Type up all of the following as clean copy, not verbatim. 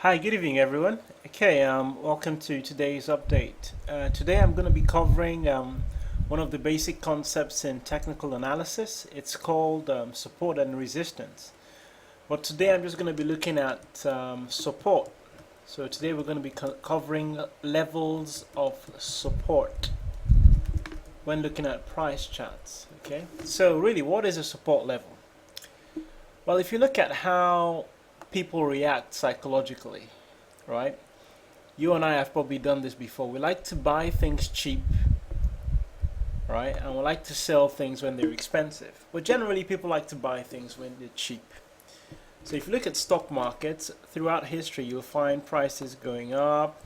Hi, good evening, everyone. Okay, welcome to today's update. Today I'm going to be covering one of the basic concepts in technical analysis. It's called support and resistance. But today I'm just going to be looking at support. So today we're going to be covering levels of support when looking at price charts. Okay, so really, what is a support level? Well, if you look at how people react psychologically, right? You and I have probably done this before. We like to buy things cheap, right? And we like to sell things when they're expensive. But generally, people like to buy things when they're cheap. So if you look at stock markets, throughout history, you'll find prices going up.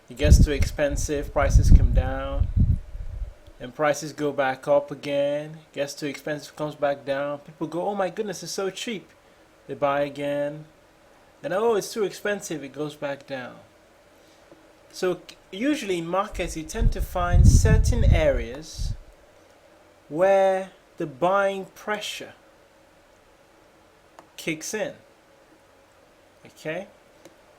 It gets too expensive, prices come down. And prices go back up again. It gets too expensive, comes back down. People go, oh my goodness, it's so cheap. They buy again. And oh, it's too expensive, it goes back down. So usually in markets, you tend to find certain areas where the buying pressure kicks in. Okay?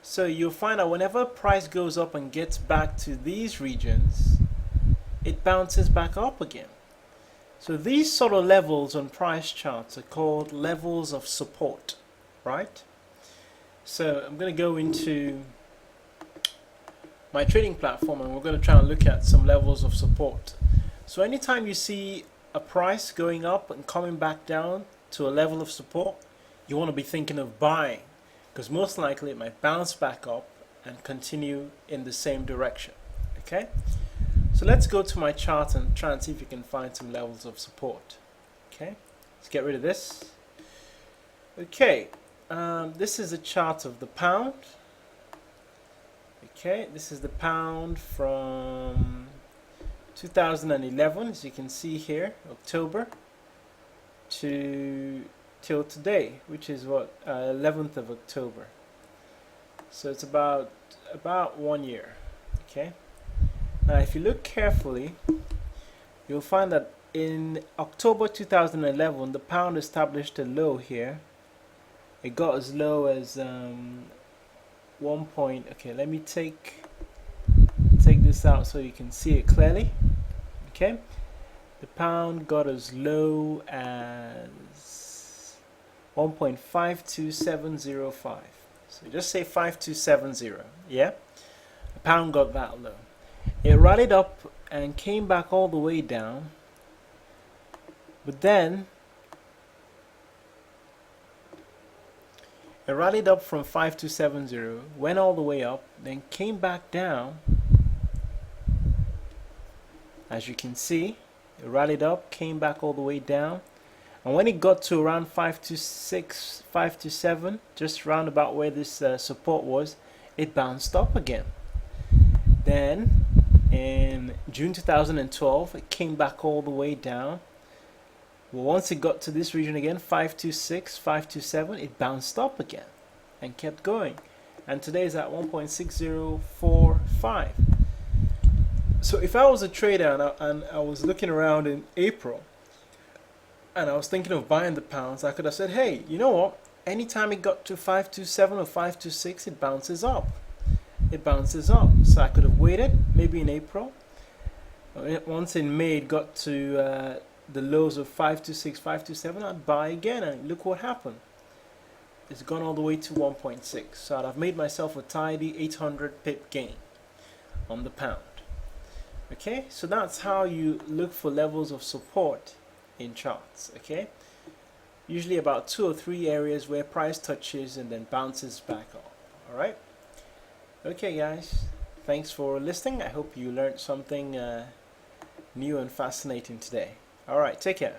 So you'll find that whenever price goes up and gets back to these regions, it bounces back up again. So these sort of levels on price charts are called levels of support, right? So I'm going to go into my trading platform and we're going to try and look at some levels of support. So anytime you see a price going up and coming back down to a level of support, you want to be thinking of buying, because most likely it might bounce back up and continue in the same direction. Okay? So let's go to my chart and try and see if you can find some levels of support. Okay, let's get rid of this. Okay, this is a chart of the pound. Okay, this is the pound from 2011, as you can see here, October till today, which is what, 11th of October. So it's about 1 year. Okay. Now, if you look carefully, you'll find that in October 2011, the pound established a low here. It got as low as 1 point. Okay, let me take this out so you can see it clearly. Okay, the pound got as low as 1.52705. So just say 5270. Yeah, the pound got that low. It rallied up and came back all the way down, but then it rallied up from 5270, went all the way up, then came back down. As you can see, it rallied up, came back all the way down, and when it got to around 526, 527, just round about where this support was, it bounced up again. Then in June 2012, it came back all the way down. Well, once it got to this region again, 526, 527, it bounced up again and kept going. And today is at 1.6045. So if I was a trader and I was looking around in April and I was thinking of buying the pounds, I could have said, hey, you know what? Anytime it got to 527 or 526, it bounces up. It bounces up. So I could have waited, maybe in April. Once in May it got to the lows of 526, 527, I'd buy again, and look what happened. It's gone all the way to 1.6. So I'd have made myself a tidy 800 pip gain on the pound. Okay, so that's how you look for levels of support in charts. Okay, usually about 2 or 3 areas where price touches and then bounces back up. All right. Okay guys, thanks for listening. I hope you learned something new and fascinating today. Alright, take care.